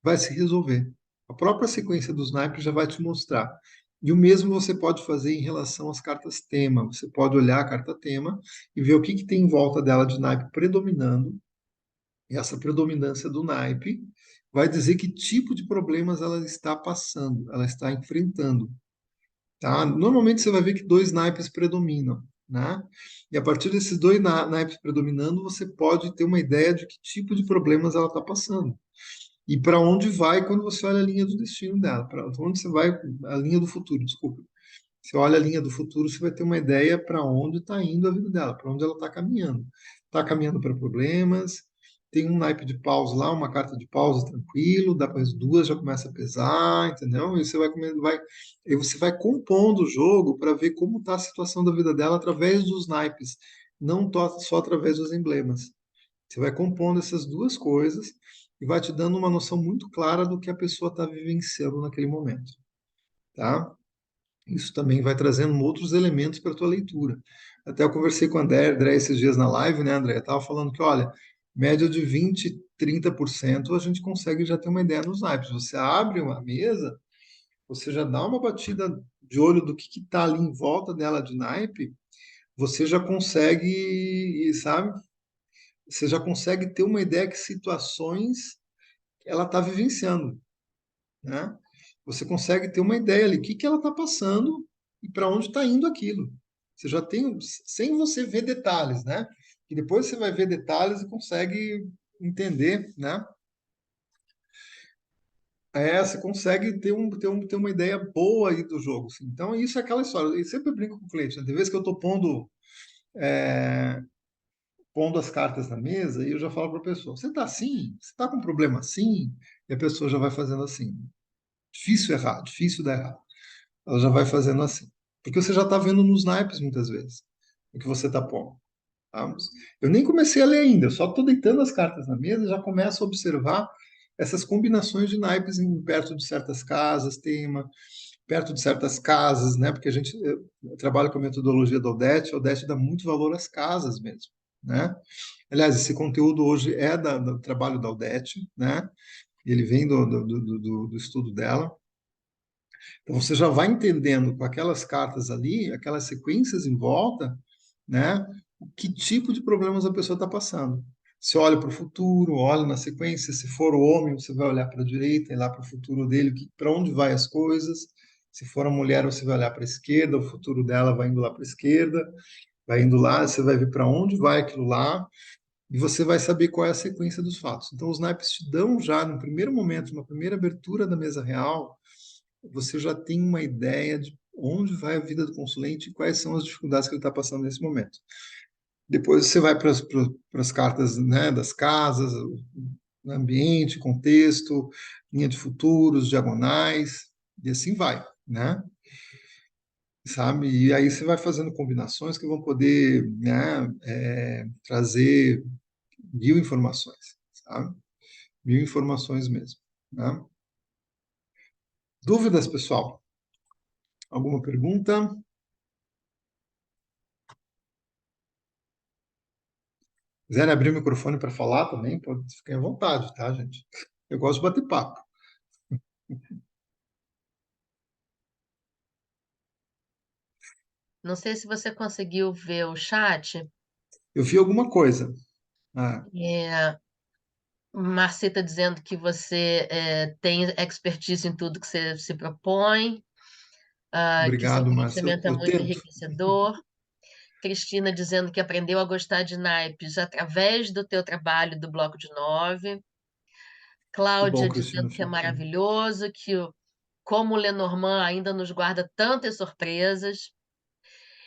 Speaker 2: vai se resolver. A própria sequência dos naipes já vai te mostrar. E o mesmo você pode fazer em relação às cartas tema. Você pode olhar a carta tema e ver o que tem em volta dela de naipe predominando. E essa predominância do naipe vai dizer que tipo de problemas ela está passando, ela está enfrentando. Tá? Normalmente você vai ver que 2 naipes predominam. Né? E a partir desses 2 naipes predominando, você pode ter uma ideia de que tipo de problemas ela está passando. E para onde vai quando você olha a linha do destino dela, para onde você vai, a linha do futuro, desculpa. Você olha a linha do futuro, você vai ter uma ideia para onde está indo a vida dela, para onde ela está caminhando. Está caminhando para problemas, tem um naipe de paus lá, uma carta de pausa tranquilo, depois 2 já começa a pesar, entendeu? E você e você vai compondo o jogo para ver como está a situação da vida dela através dos naipes, não só através dos emblemas. Você vai compondo essas duas coisas e vai te dando uma noção muito clara do que a pessoa está vivenciando naquele momento, tá? Isso também vai trazendo outros elementos para a tua leitura. Até eu conversei com o André esses dias na live, né, André? Estava falando que, olha, média de 20, 30% a gente consegue já ter uma ideia nos naipes. Você abre uma mesa, você já dá uma batida de olho do que está ali em volta dela de naipe, você já consegue, sabe? Você já consegue ter uma ideia que situações ela está vivenciando, né? Você consegue ter uma ideia ali, o que que ela está passando e para onde está indo aquilo. Você já tem, sem você ver detalhes, né? E depois você vai ver detalhes e consegue entender, né? Você consegue ter uma ideia boa aí do jogo. Assim. Então, isso é aquela história. Eu sempre brinco com o cliente, né? Tem vezes que eu estou pondo as cartas na mesa e eu já falo para a pessoa: você está assim? Você está com um problema assim? E a pessoa já vai fazendo assim. Difícil errar, difícil dar errado. ela já vai fazendo assim. Porque você já está vendo nos naipes muitas vezes o que você está pondo. Tá? Eu nem comecei a ler ainda, eu só estou deitando as cartas na mesa e já começo a observar essas combinações de naipes perto de certas casas, perto de certas casas, né? Porque eu trabalho com a metodologia da Odete, a Odete dá muito valor às casas mesmo, né? Aliás, esse conteúdo hoje é do trabalho da Odete, né? Ele vem do estudo dela. Então você já vai entendendo com aquelas cartas ali, aquelas sequências em volta, né? Que tipo de problemas a pessoa está passando. Você olha para o futuro, olha na sequência, se for o homem, você vai olhar para a direita e lá para o futuro dele, para onde vai as coisas. Se for a mulher, você vai olhar para a esquerda, o futuro dela vai indo lá para a esquerda, vai indo lá, você vai ver para onde vai aquilo lá, e você vai saber qual é a sequência dos fatos. Então, os naipes te dão já, no primeiro momento, uma primeira abertura da mesa real, você já tem uma ideia de onde vai a vida do consulente e quais são as dificuldades que ele está passando nesse momento. Depois você vai para as cartas, né, das casas, ambiente, contexto, linha de futuros, diagonais, e assim vai, né? Sabe? E aí você vai fazendo combinações que vão poder, né, trazer mil informações, sabe? Mil informações mesmo, né? Dúvidas, pessoal? Alguma pergunta? Quiserem abrir o microfone para falar também, pode ficar à vontade, tá, gente? Eu gosto de bater papo.
Speaker 1: Não sei se você conseguiu ver o chat.
Speaker 2: Eu vi alguma coisa. Ah,
Speaker 1: É, Marcita dizendo que você tem expertise em tudo que você se propõe, que seu
Speaker 2: obrigado, Márcio.
Speaker 1: conhecimento é
Speaker 2: Eu
Speaker 1: muito
Speaker 2: tento.
Speaker 1: enriquecedor. Cristina dizendo que aprendeu a gostar de naipes através do teu trabalho do Bloco de Nove.
Speaker 2: Que bom,
Speaker 1: Cláudia
Speaker 2: Cristina,
Speaker 1: dizendo que é
Speaker 2: fico feliz.
Speaker 1: maravilhoso, como o Lenormand ainda nos guarda tantas surpresas.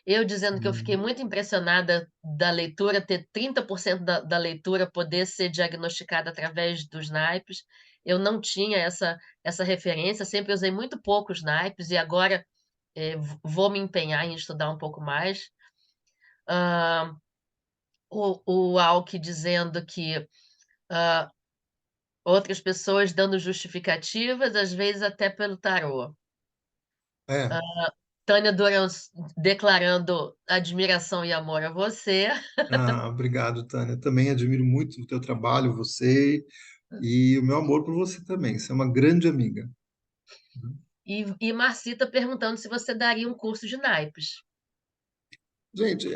Speaker 1: Eu dizendo que eu fiquei
Speaker 2: Sim.
Speaker 1: muito impressionada da leitura, ter 30% da leitura poder ser diagnosticada através dos naipes. Eu não tinha essa referência, sempre usei muito poucos naipes e agora vou me empenhar em estudar um pouco mais. Ah, o Alck dizendo que ah, outras pessoas dando justificativas, às vezes até pelo tarô.
Speaker 2: É,
Speaker 1: Tânia Durans declarando admiração e amor a você.
Speaker 2: obrigado, Tânia. Também admiro muito o teu trabalho, você e o meu amor por você também. Você é uma grande amiga.
Speaker 1: E Marcita perguntando se você daria um curso de naipes.
Speaker 2: Gente,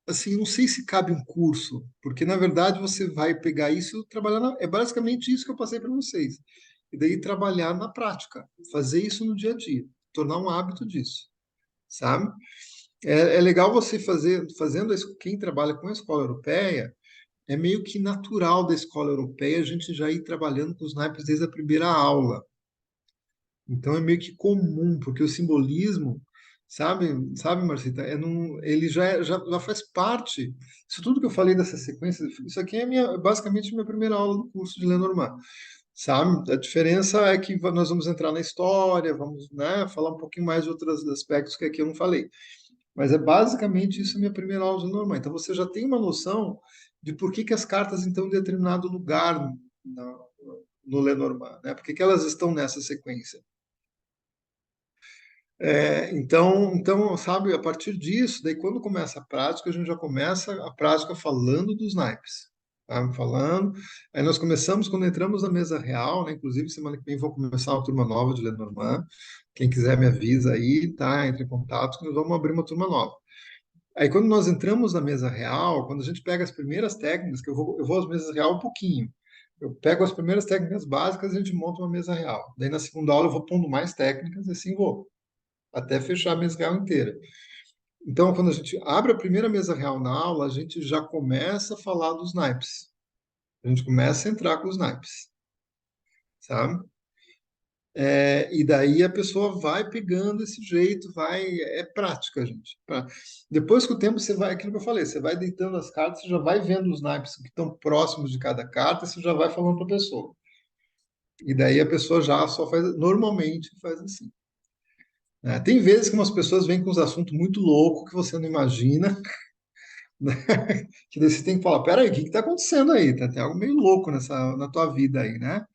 Speaker 2: assim, não sei se cabe um curso, porque na verdade você vai pegar isso e trabalhar é basicamente isso que eu passei para vocês. E daí trabalhar na prática, fazer isso no dia a dia, tornar um hábito disso, sabe? É legal você fazendo isso, quem trabalha com a escola europeia, é meio que natural da escola europeia a gente já ir trabalhando com os naipes desde a primeira aula. Então é meio que comum, porque o simbolismo, sabe, Marcita, ele já faz parte. Isso tudo que eu falei dessa sequência, isso aqui é basicamente minha primeira aula do curso de Lenormand, sabe? A diferença é que nós vamos entrar na história, vamos, né, falar um pouquinho mais de outros aspectos que aqui eu não falei. Mas é basicamente isso a minha primeira aula de Lenormand. Então você já tem uma noção de por que as cartas estão em determinado lugar no Lenormand, né? Por que elas estão nessa sequência? Então, sabe, a partir disso, daí quando começa a prática, a gente já começa a prática falando dos naipes, tá? Falando. Aí nós começamos, quando entramos na mesa real, né? Inclusive, semana que vem vou começar uma turma nova de Lenormand. Quem quiser me avisa aí, tá? Entre em contato, que nós vamos abrir uma turma nova. Aí quando nós entramos na mesa real, quando a gente pega as primeiras técnicas, que eu vou às mesas real um pouquinho. Eu pego as primeiras técnicas básicas e a gente monta uma mesa real. Daí na segunda aula eu vou pondo mais técnicas e assim vou até fechar a mesa real inteira. Então, quando a gente abre a primeira mesa real na aula, a gente já começa a falar dos naipes. A gente começa a entrar com os naipes, sabe? E daí a pessoa vai pegando esse jeito, é prática, gente. Depois com o tempo você vai, aquilo que eu falei, você vai deitando as cartas, você já vai vendo os naipes que estão próximos de cada carta, você já vai falando para a pessoa. E daí a pessoa já só faz, normalmente faz assim. Né? Tem vezes que umas pessoas vêm com uns assuntos muito loucos que você não imagina, né? Que daí você tem que falar, peraí, o que está acontecendo aí? Tem algo meio louco na tua vida aí, né?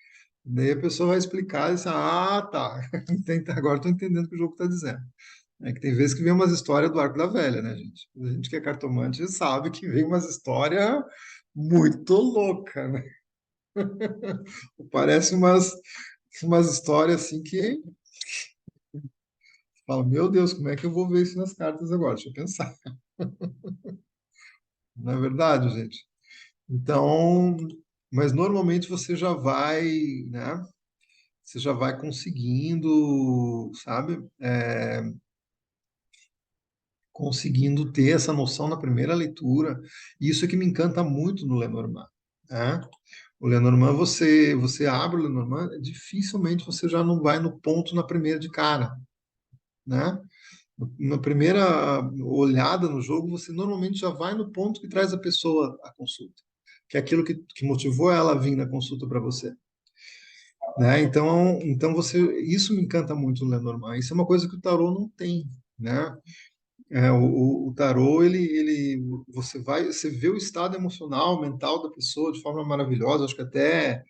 Speaker 2: Daí a pessoa vai explicar e diz, ah, tá, agora estou entendendo o que o jogo está dizendo. É que tem vezes que vem umas histórias do Arco da Velha, né, gente? A gente que é cartomante sabe que vem umas histórias muito loucas, né? Parece umas histórias assim que fala, meu Deus, como é que eu vou ver isso nas cartas agora? Deixa eu pensar. Não é verdade, gente? Então, mas normalmente você já vai, né? Você já vai conseguindo, sabe? Conseguindo ter essa noção na primeira leitura. E isso é que me encanta muito no Lenormand, né? O Lenormand, você abre o Lenormand, dificilmente você já não vai no ponto na primeira de cara, né? Na primeira olhada no jogo, você normalmente já vai no ponto que traz a pessoa à consulta, que é aquilo que motivou ela a vir na consulta para você, né? Então isso me encanta muito no Lenormand. Isso é uma coisa que o tarô não tem, né? O tarô, você vê o estado emocional, mental da pessoa de forma maravilhosa, acho que até,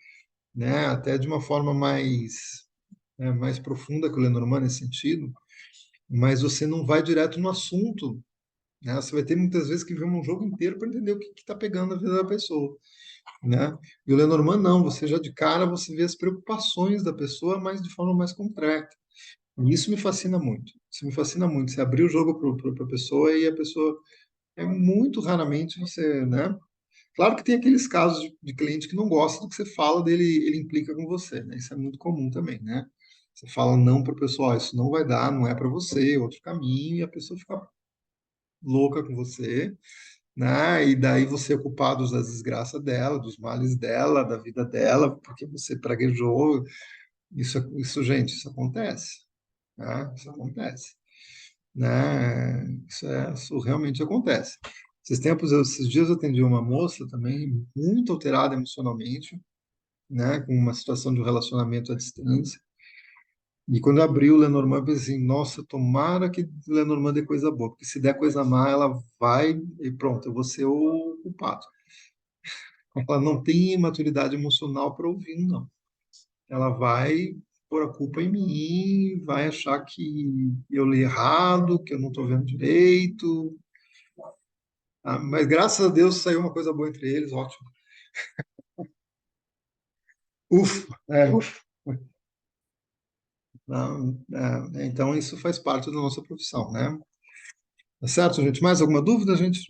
Speaker 2: né, até de uma forma mais profunda que o Lenormand nesse sentido, mas você não vai direto no assunto, né? Você vai ter muitas vezes que ver um jogo inteiro para entender o que está pegando a vida da pessoa, né? E o Lenormand não, você já de cara você vê as preocupações da pessoa, mas de forma mais concreta. E isso me fascina muito. Isso me fascina muito. Você abrir o jogo para a pessoa e a pessoa é muito raramente você, né? Claro que tem aqueles casos de cliente que não gosta do que você fala dele, ele implica com você, né? Isso é muito comum também, né? Você fala não para o pessoal, isso não vai dar, não é para você, outro caminho, e a pessoa fica louca com você, né? E daí você é culpado das desgraças dela, dos males dela, da vida dela, porque você praguejou. Isso, gente, isso acontece, né? Isso acontece, né? Isso realmente acontece. Esses dias eu atendi uma moça também muito alterada emocionalmente, né? Com uma situação de um relacionamento à distância. E quando eu abri o Lenormand, eu pensei assim, nossa, tomara que o Lenormand dê coisa boa, porque se der coisa má, ela vai e pronto, eu vou ser o culpado. Ela não tem maturidade emocional para ouvir, não. Ela vai pôr a culpa em mim, vai achar que eu li errado, que eu não estou vendo direito. Ah, mas graças a Deus saiu uma coisa boa entre eles, ótimo. Ufa, ufa. Não, então isso faz parte da nossa profissão, né? Tá certo, gente? Mais alguma dúvida, gente?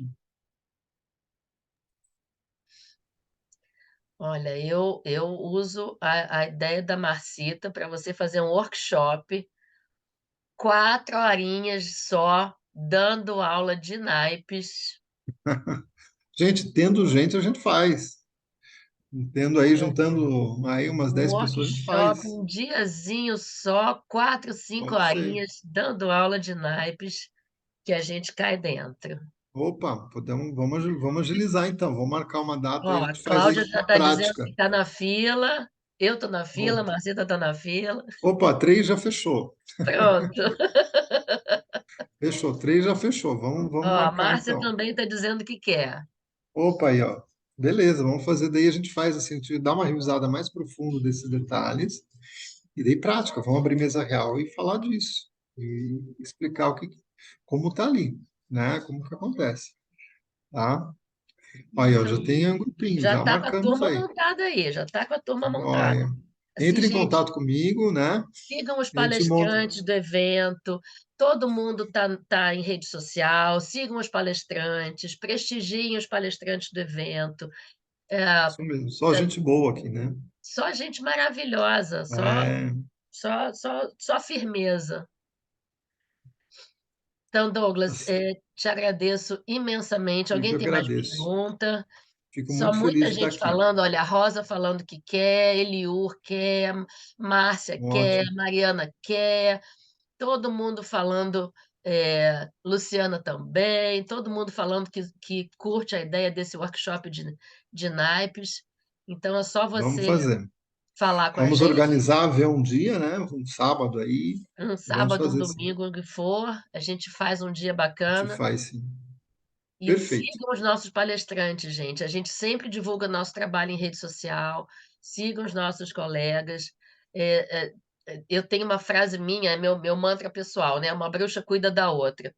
Speaker 1: Olha, eu uso a ideia da Marcita para você fazer um workshop, 4 horinhas só, dando aula de naipes.
Speaker 2: Gente, tendo gente, a gente faz. Tendo aí,
Speaker 1: Um,
Speaker 2: juntando aí umas
Speaker 1: um
Speaker 2: 10 pessoas, a gente
Speaker 1: workshop,
Speaker 2: faz.
Speaker 1: um diazinho só, 4, 5
Speaker 2: Pode ser.
Speaker 1: horinhas, dando aula de naipes, que a gente cai dentro.
Speaker 2: Opa, vamos agilizar então. Vamos marcar uma data
Speaker 1: Ó,
Speaker 2: e a
Speaker 1: a
Speaker 2: gente faz aí
Speaker 1: Cláudia já
Speaker 2: uma
Speaker 1: está dizendo que
Speaker 2: prática.
Speaker 1: está na fila, eu estou na fila, a
Speaker 2: Opa,
Speaker 1: Marcita está na fila.
Speaker 2: opa, 3 já fechou.
Speaker 1: Pronto.
Speaker 2: Fechou, 3 já fechou. Vamos
Speaker 1: Ó, a
Speaker 2: marcar
Speaker 1: Márcia
Speaker 2: então.
Speaker 1: também está dizendo que quer.
Speaker 2: Opa, aí, ó. Beleza, vamos fazer. Daí a gente faz assim, a gente dá uma revisada mais profunda desses detalhes e daí prática. Vamos abrir mesa real e falar disso. E explicar como tá ali, né? Como que acontece, tá? Aí, ó, já tem um grupinho,
Speaker 1: Já
Speaker 2: já
Speaker 1: está com a
Speaker 2: marcamos
Speaker 1: turma
Speaker 2: aí.
Speaker 1: montada aí, já está com a turma montada.
Speaker 2: Olha,
Speaker 1: Assim,
Speaker 2: entre em
Speaker 1: gente,
Speaker 2: contato comigo, né?
Speaker 1: sigam os
Speaker 2: A gente monta.
Speaker 1: palestrantes do evento, todo mundo tá em rede social, sigam os palestrantes, prestigiem os palestrantes do evento. É,
Speaker 2: Isso mesmo, só gente boa aqui, né?
Speaker 1: só gente maravilhosa,
Speaker 2: É,
Speaker 1: só firmeza. Então, Douglas, te agradeço imensamente.
Speaker 2: eu que
Speaker 1: Alguém tem mais
Speaker 2: agradeço.
Speaker 1: pergunta?
Speaker 2: Fico
Speaker 1: Só
Speaker 2: muito feliz
Speaker 1: muita
Speaker 2: de estar
Speaker 1: gente
Speaker 2: aqui.
Speaker 1: falando, olha, a Rosa falando que quer, Eliur quer, Márcia quer,
Speaker 2: Ótimo.
Speaker 1: Mariana quer, todo mundo falando, Luciana também, todo mundo falando que curte a ideia desse workshop de naipes. Então, é só
Speaker 2: Vamos
Speaker 1: você
Speaker 2: fazer.
Speaker 1: falar com a
Speaker 2: Vamos
Speaker 1: gente.
Speaker 2: organizar, ver um dia, né? Um sábado aí.
Speaker 1: Um
Speaker 2: Vamos
Speaker 1: sábado, um
Speaker 2: fazer sim.
Speaker 1: domingo, o que for, a gente faz um dia
Speaker 2: A gente
Speaker 1: bacana.
Speaker 2: faz sim.
Speaker 1: E
Speaker 2: Perfeito.
Speaker 1: sigam os nossos palestrantes, gente. A gente sempre divulga nosso trabalho em rede social. Sigam os nossos colegas. Eu tenho uma frase minha, é meu mantra pessoal, né? Uma bruxa cuida da outra.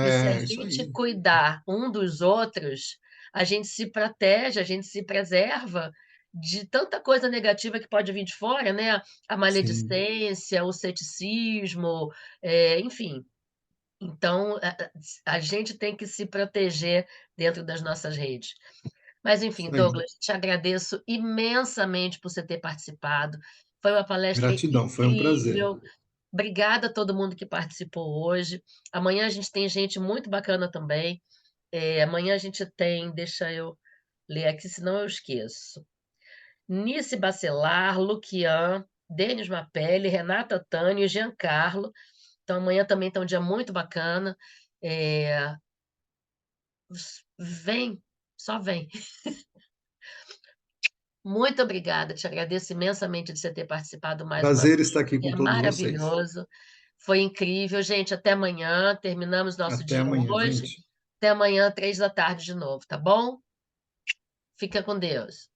Speaker 1: E se a
Speaker 2: É, isso
Speaker 1: gente
Speaker 2: aí.
Speaker 1: cuidar um dos outros, a gente se protege, a gente se preserva de tanta coisa negativa que pode vir de fora, né? A
Speaker 2: Sim.
Speaker 1: maledicência, o ceticismo, enfim. Então, a gente tem que se proteger dentro das nossas redes. Mas, enfim,
Speaker 2: Isso aí.
Speaker 1: Douglas, te agradeço imensamente por você ter participado. Foi uma palestra
Speaker 2: Gratidão, foi um prazer.
Speaker 1: incrível. Obrigada a todo mundo que participou hoje. Amanhã a gente tem gente muito bacana também. Amanhã a gente tem, deixa eu ler aqui, senão eu esqueço. Nice Bacelar, Luquian, Denis Mapelli, Renata Tânio e Giancarlo. Então, amanhã também está um dia muito bacana. É, Vem, só vem. Muito obrigada, te agradeço imensamente de você ter participado mais uma
Speaker 2: Prazer estar
Speaker 1: vez.
Speaker 2: aqui com
Speaker 1: É
Speaker 2: todos vocês.
Speaker 1: maravilhoso, foi incrível. Gente, até amanhã. Terminamos nosso
Speaker 2: Até
Speaker 1: dia
Speaker 2: amanhã,
Speaker 1: hoje.
Speaker 2: gente.
Speaker 1: Até amanhã, 3 da tarde de novo, tá bom? Fica com Deus.